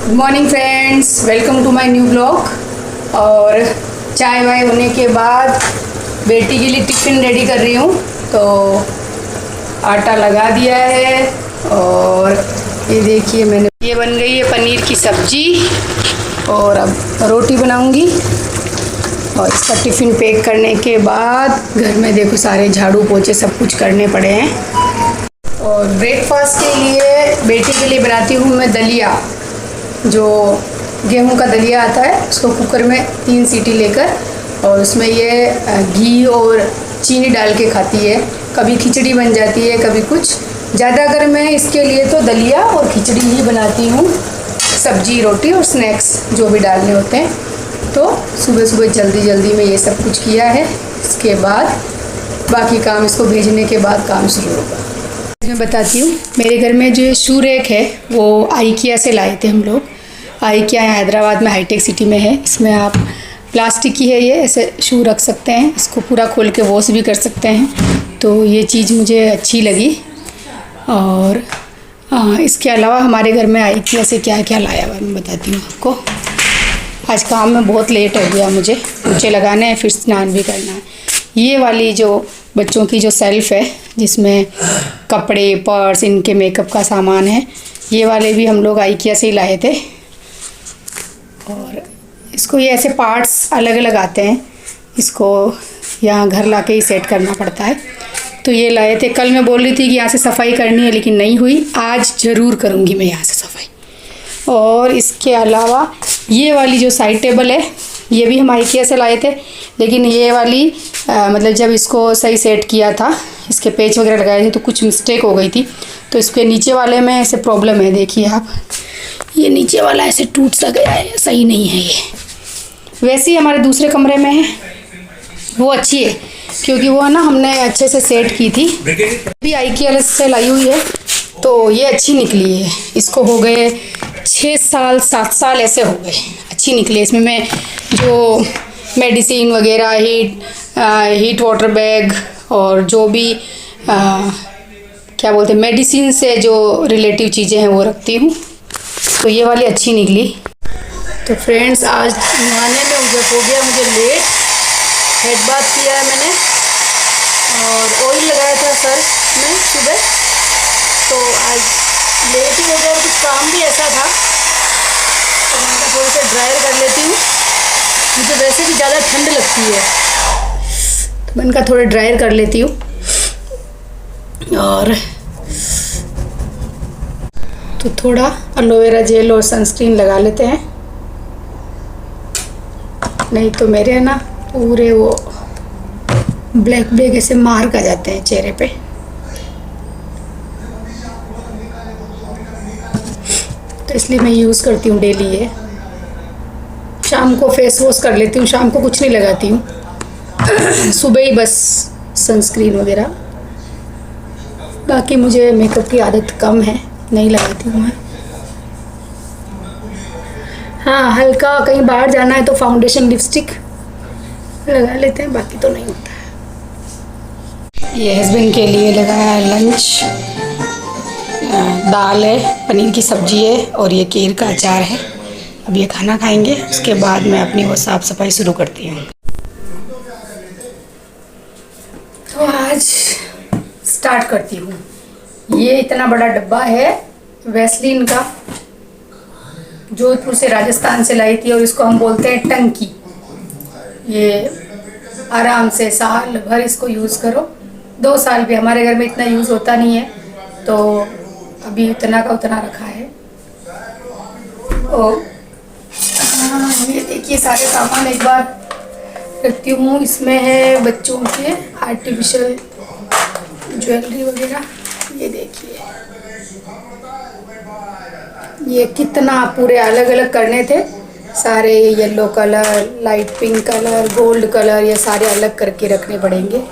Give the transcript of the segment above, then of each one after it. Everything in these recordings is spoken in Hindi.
Good morning friends, welcome to my new blog. और चाय वाय होने के बाद बेटी के लिए टिफ़िन रेडी कर रही हूँ। तो आटा लगा दिया है और ये देखिए मैंने ये बन गई है पनीर की सब्जी और अब रोटी बनाऊँगी। और इसका टिफ़िन पैक करने के बाद घर में देखो सारे झाड़ू पोछे सब कुछ करने पड़े हैं। और ब्रेकफास्ट के लिए बेटी के लिए बनाती हूँ मैं दलिया, जो गेहूं का दलिया आता है उसको कुकर में 3 सीटी लेकर और उसमें ये घी और चीनी डाल के खाती है। कभी खिचड़ी बन जाती है, कभी कुछ। ज़्यादा अगर मैं इसके लिए तो दलिया और खिचड़ी ही बनाती हूँ, सब्जी रोटी और स्नैक्स जो भी डालने होते हैं। तो सुबह सुबह जल्दी में ये सब कुछ किया है। इसके बाद बाकी काम इसको भेजने के बाद काम शुरू होगा। मैं बताती हूँ, मेरे घर में जो शू रैक है वो आइकिया से लाए थे हम लोग। आइकिया हैदराबाद में हाईटेक सिटी में है। इसमें आप प्लास्टिक की है, ये ऐसे शू रख सकते हैं, इसको पूरा खोल के वॉश भी कर सकते हैं। तो ये चीज़ मुझे अच्छी लगी। और इसके अलावा हमारे घर में आइकिया से क्या क्या लाया हुआ मैं बताती हूँ आपको। आज काम में बहुत लेट हो गया, मुझे लगाना है, फिर स्नान भी करना है। ये वाली जो बच्चों की जो सेल्फ़ है जिसमें कपड़े, पर्स, इनके मेकअप का सामान है, ये वाले भी हम लोग आइकिया से ही लाए थे। और इसको ये ऐसे पार्ट्स अलग अलग आते हैं, इसको यहाँ घर लाके ही सेट करना पड़ता है। तो ये लाए थे। कल मैं बोल रही थी कि यहाँ से सफाई करनी है लेकिन नहीं हुई, आज ज़रूर करूँगी मैं यहाँ से सफाई। और इसके अलावा ये वाली जो साइड टेबल है ये भी हम आइकिया से लाए थे, लेकिन ये वाली मतलब जब इसको सही सेट किया था, इसके पेच वगैरह लगाए थे तो कुछ मिस्टेक हो गई थी। तो इसके नीचे वाले में ऐसे प्रॉब्लम है, देखिए आप, ये नीचे वाला ऐसे टूट सा गया है, सही नहीं है ये। वैसे ही हमारे दूसरे कमरे में है, वो अच्छी है क्योंकि वो है ना हमने अच्छे से सेट की थी। अभी आइकिया से लाई हुई है तो ये अच्छी निकली है। इसको हो गए 6 साल 7 साल ऐसे हो गए, अच्छी निकली। इसमें मैं जो मेडिसिन वगैरह, हीट वाटर बैग और जो भी क्या बोलते हैं मेडिसिन से जो रिलेटिव चीज़ें हैं वो रखती हूँ। तो ये वाली अच्छी निकली। तो फ्रेंड्स, आज नहाने में हो गया मुझे लेट। हेड बाथ किया है मैंने और ऑयल लगाया था सर में सुबह, तो आज लेट ही हो गया। कुछ काम भी ऐसा था तो मैं थोड़ा सा ड्रायर कर लेती हूँ। मुझे वैसे भी ज़्यादा ठंड लगती है तो मैं इनका थोड़ा ड्रायर कर लेती हूँ। और तो थोड़ा एलोवेरा जेल और सनस्क्रीन लगा लेते हैं, नहीं तो मेरे है ना पूरे वो ब्लैक ऐसे मार्क आ जाते हैं चेहरे पे। तो इसलिए मैं यूज़ करती हूँ डेली ये। शाम को फेस वॉश कर लेती हूँ, शाम को कुछ नहीं लगाती हूँ, सुबह ही बस सनस्क्रीन वगैरह। बाकी मुझे मेकअप की आदत कम है, नहीं लगाती हूँ मैं। हाँ, हल्का कहीं बाहर जाना है तो फाउंडेशन लिपस्टिक लगा लेते हैं, बाकी तो नहीं होता है। ये हस्बैंड के लिए लगाया है लंच, दाल है, पनीर की सब्जी है और ये केर का अचार है। अब ये खाना खाएंगे, उसके बाद मैं अपनी वो साफ़ सफाई शुरू करती हूँ। तो आज स्टार्ट करती हूँ। ये इतना बड़ा डब्बा है वैसलीन का, जोधपुर से, राजस्थान से लाई थी और इसको हम बोलते हैं टंकी। ये आराम से साल भर इसको यूज़ करो, 2 साल भी। हमारे घर में इतना यूज़ होता नहीं है तो अभी उतना का उतना रखा है। और ये देखिए सारे सामान एक बार रखती हूँ। इसमें है बच्चों के आर्टिफिशियल ज्वेलरी वगैरह, ये देखिए। ये कितना पूरे अलग अलग करने थे सारे, yellow colour, light pink colour, gold colour, ये सारे अलग करके रखने पड़ेंगे।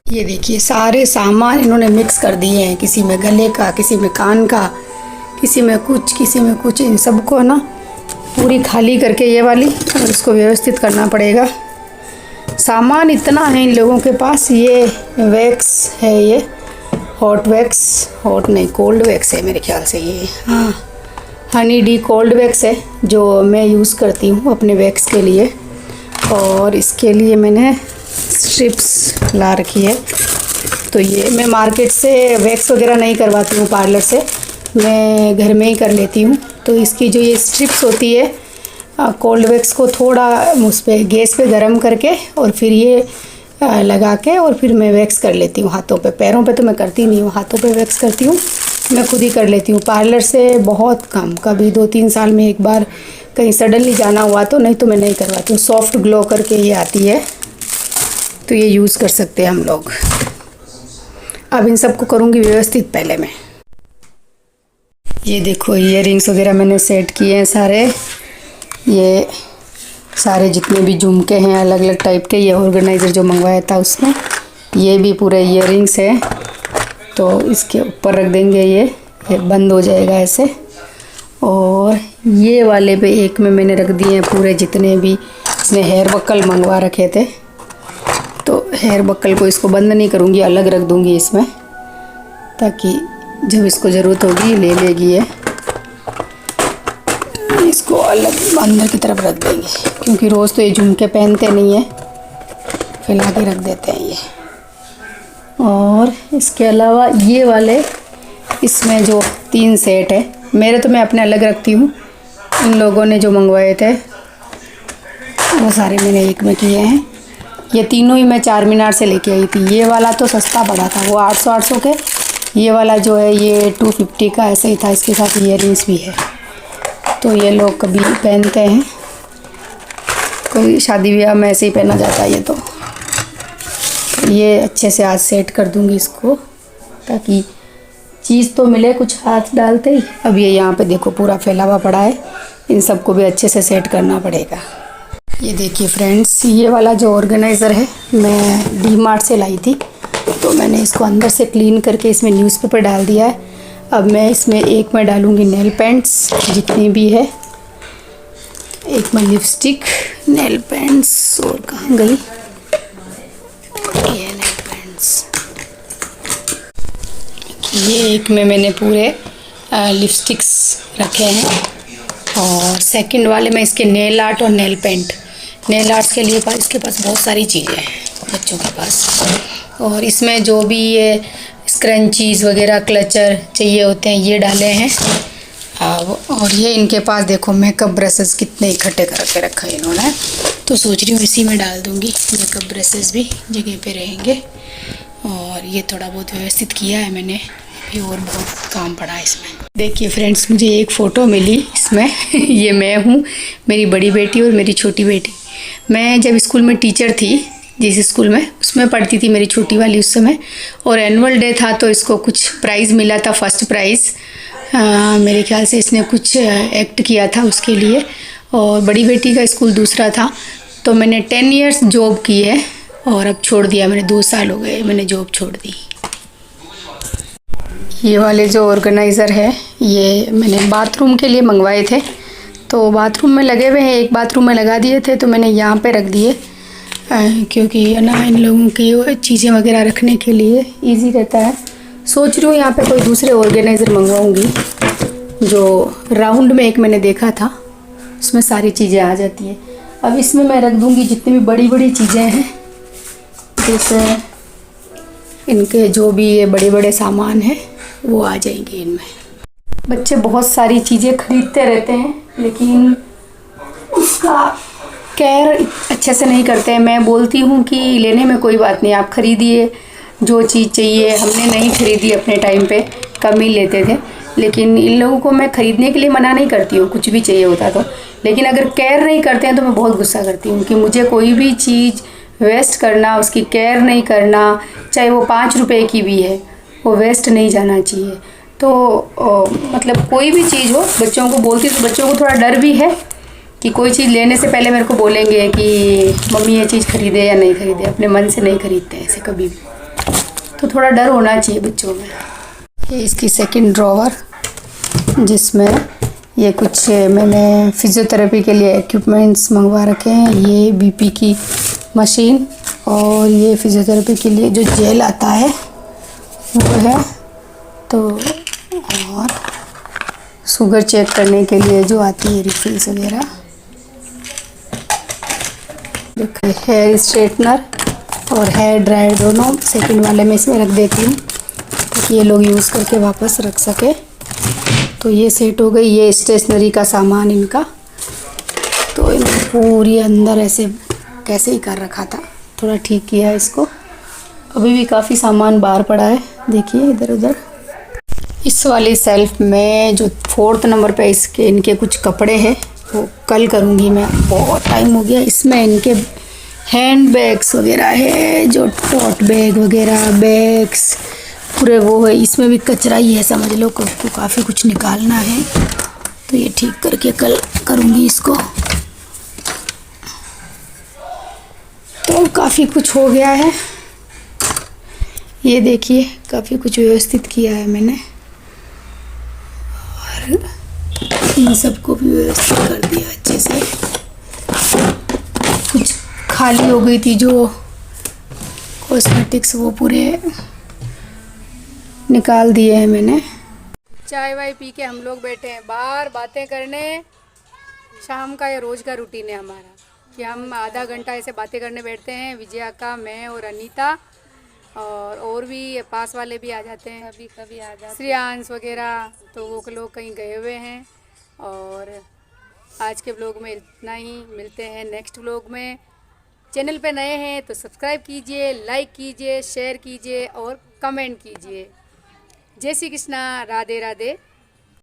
ये देखिए सारे सामान इन्होंने मिक्स कर दिए हैं, किसी में गले का, किसी में कान का, किसी में कुछ, इन सबको ना पूरी खाली करके ये वाली, और इसको व्यवस्थित करना पड़ेगा। सामान इतना है इन लोगों के पास। ये वैक्स है, ये हॉट वैक्स, हॉट नहीं कोल्ड वैक्स है मेरे ख्याल से ये, हाँ हनी डी कोल्ड वैक्स है जो मैं यूज़ करती हूँ अपने वैक्स के लिए। और इसके लिए मैंने स्ट्रिप्स ला रखी है। तो ये मैं मार्केट से वैक्स वगैरह नहीं करवाती हूँ, पार्लर से मैं घर में ही कर लेती हूँ। तो इसकी जो ये स्ट्रिप्स होती है, कोल्ड वैक्स को थोड़ा उस पर गैस पे गरम करके और फिर ये लगा के और फिर मैं वैक्स कर लेती हूँ हाथों पे। पैरों पे तो मैं करती नहीं हूँ, हाथों पे वैक्स करती हूँ, मैं खुद ही कर लेती हूँ। पार्लर से बहुत कम, कभी 2-3 साल में एक बार कहीं सडनली जाना हुआ तो, नहीं तो मैं नहीं करवाती हूँ। सॉफ्ट ग्लो करके ये आती है, तो ये यूज़ कर सकते हैं हम लोग। अब इन सबको करूँगी व्यवस्थित पहले मैं। ये देखो इयररिंग्स वगैरह मैंने सेट किए हैं सारे। ये सारे जितने भी झुमके हैं अलग अलग टाइप के, ये ऑर्गेनाइज़र जो मंगवाया था उसमें, ये भी पूरे इयररिंग्स है। तो इसके ऊपर रख देंगे, ये बंद हो जाएगा ऐसे। और ये वाले पे एक में मैंने रख दिए हैं पूरे जितने भी इसमें हेयर बक्कल मंगवा रखे थे। तो हेयर बक्कल को इसको बंद नहीं करूँगी, अलग रख दूँगी इसमें, ताकि जब इसको ज़रूरत होगी ले लेगी ये। इसको अलग अंदर की तरफ रख देंगे, क्योंकि रोज़ तो ये झुमके पहनते नहीं है, फैला के रख देते हैं ये। और इसके अलावा ये वाले, इसमें जो 3 सेट है मेरे, तो मैं अपने अलग रखती हूँ। इन लोगों ने जो मंगवाए थे वो सारे मैंने एक में किए हैं। ये तीनों ही मैं चार मीनार से लेके आई थी। ये वाला तो सस्ता पड़ा था, वो 800 के। ये वाला जो है ये 250 का ऐसे ही था, इसके साथ इयररिंग्स भी है। तो ये लोग कभी पहनते हैं, कोई शादी ब्याह में ऐसे ही पहना जाता है ये। तो ये अच्छे से आज सेट कर दूंगी इसको, ताकि चीज़ तो मिले कुछ हाथ डालते ही। अब ये यहाँ पे देखो पूरा फैला हुआ पड़ा है, इन सबको भी अच्छे से सेट करना पड़ेगा। ये देखिए फ्रेंड्स, ये वाला जो ऑर्गेनाइज़र है मैं डी-मार्ट से लाई थी। तो मैंने इसको अंदर से क्लीन करके इसमें न्यूज़पेपर डाल दिया है। अब मैं इसमें एक में डालूँगी नेल पेंट्स जितनी भी है, एक में लिपस्टिक, नेल पेंट्स, और कहाँ गई ये नेल पेंट्स। ये एक में मैंने पूरे लिपस्टिक्स रखे हैं, और सेकंड वाले में इसके नेल आर्ट और नेल पेंट। नेल आर्ट्स के लिए इसके पास बहुत सारी चीज़ें हैं बच्चों के पास। और इसमें जो भी ये स्क्रंचीज़ वगैरह, क्लचर चाहिए होते हैं, ये डाले हैं। और ये इनके पास देखो मेकअप ब्रशेस कितने इकट्ठे करके रखा है इन्होंने। तो सोच रही हूँ इसी में डाल दूँगी, मेकअप ब्रशेस भी जगह पे रहेंगे। और ये थोड़ा बहुत व्यवस्थित किया है मैंने, अभी और बहुत काम पड़ा है इसमें। देखिए फ्रेंड्स, मुझे एक फ़ोटो मिली इसमें ये मैं हूँ, मेरी बड़ी बेटी और मेरी छोटी बेटी। मैं जब स्कूल में टीचर थी, जिस स्कूल में, उसमें पढ़ती थी मेरी छोटी वाली उस समय, और एनुअल डे था तो इसको कुछ प्राइज़ मिला था, फर्स्ट प्राइज़। मेरे ख्याल से इसने कुछ एक्ट किया था उसके लिए। और बड़ी बेटी का स्कूल दूसरा था। तो मैंने 10 इयर्स जॉब की है और अब छोड़ दिया मैंने, 2 साल हो गए मैंने जॉब छोड़ दी। ये वाले जो ऑर्गेनाइज़र है ये मैंने बाथरूम के लिए मंगवाए थे। तो बाथरूम में लगे हुए हैं, एक बाथरूम में लगा दिए थे, तो मैंने यहाँ पे रख दिए, क्योंकि ना इन लोगों की चीज़ें वगैरह रखने के लिए इजी रहता है। सोच रही हूँ यहाँ पे कोई दूसरे ऑर्गेनाइज़र मंगवाऊँगी, जो राउंड में एक मैंने देखा था, उसमें सारी चीज़ें आ जाती है। अब इसमें मैं रख दूँगी जितनी भी बड़ी बड़ी चीज़ें हैं, जैसे इनके जो भी ये बड़े बड़े सामान हैं वो आ जाएंगे इनमें। बच्चे बहुत सारी चीज़ें खरीदते रहते हैं, लेकिन उसका केयर अच्छे से नहीं करते हैं। मैं बोलती हूँ कि लेने में कोई बात नहीं, आप खरीदिए जो चीज़ चाहिए। हमने नहीं खरीदी अपने टाइम पे, कम ही लेते थे। लेकिन इन लोगों को मैं ख़रीदने के लिए मना नहीं करती हूँ, कुछ भी चाहिए होता तो। लेकिन अगर केयर नहीं करते हैं तो मैं बहुत गुस्सा करती हूँ कि मुझे कोई भी चीज़ वेस्ट करना, उसकी केयर नहीं करना, चाहे वो 5 रुपए की भी है, वो वेस्ट नहीं जाना चाहिए। तो मतलब कोई भी चीज़ हो, बच्चों को बोलती हूँ तो बच्चों को थोड़ा डर भी है कि कोई चीज़ लेने से पहले मेरे को बोलेंगे कि मम्मी ये चीज़ खरीदे या नहीं खरीदे। अपने मन से नहीं खरीदते ऐसे कभी भी, तो थोड़ा डर होना चाहिए बच्चों में। ये इसकी सेकंड ड्रॉवर, जिसमें ये कुछ मैंने फिजियोथेरेपी के लिए इक्विपमेंट्स मंगवा रखे हैं। ये बीपी की मशीन और ये फिजियोथेरेपी के लिए जो जेल आता है वो है, तो और शुगर चेक करने के लिए जो आती है रिफिल्स वगैरह। देखिए हेयर स्ट्रेटनर और हेयर ड्रायर दोनों सेकंड वाले में इसमें रख देती हूँ ताकि ये लोग यूज़ करके वापस रख सके। तो ये सेट हो गई। ये स्टेशनरी का सामान इनका, तो इन्हें पूरी अंदर ऐसे कैसे ही कर रखा था, थोड़ा ठीक किया इसको। अभी भी काफ़ी सामान बाहर पड़ा है, देखिए इधर उधर। इस वाली सेल्फ में जो 4th नंबर पे इसके इनके कुछ कपड़े हैं वो कल करूँगी मैं, बहुत टाइम हो गया। इसमें इनके हैंड बैग्स वगैरह है, जो टोट बैग वगैरह बैग्स पूरे वो है। इसमें भी कचरा ही है समझ लो, को काफ़ी कुछ निकालना है, तो ये ठीक करके कल करूँगी इसको। तो काफ़ी कुछ हो गया है, ये देखिए काफ़ी कुछ व्यवस्थित किया है मैंने, और इन सबको भी व्यवस्थित कर दिया अच्छे से। कुछ खाली हो गई थी जो कॉस्मेटिक्स, वो पूरे निकाल दिए हैं मैंने। चाय वाय पी के हम लोग बैठे हैं बाहर बातें करने। शाम का ये रोज़ का रूटीन है हमारा कि हम आधा घंटा ऐसे बातें करने बैठते हैं, विजया का, मैं और अनीता, और भी पास वाले भी आ जाते हैं, कभी कभी आ जाते हैं श्रेयांश वगैरह, तो वो लोग कहीं गए हुए हैं। और आज के व्लॉग में इतना ही, मिलते हैं नेक्स्ट व्लॉग में। चैनल पे नए हैं तो सब्सक्राइब कीजिए, लाइक कीजिए, शेयर कीजिए और कमेंट कीजिए। जय श्री कृष्णा, राधे राधे।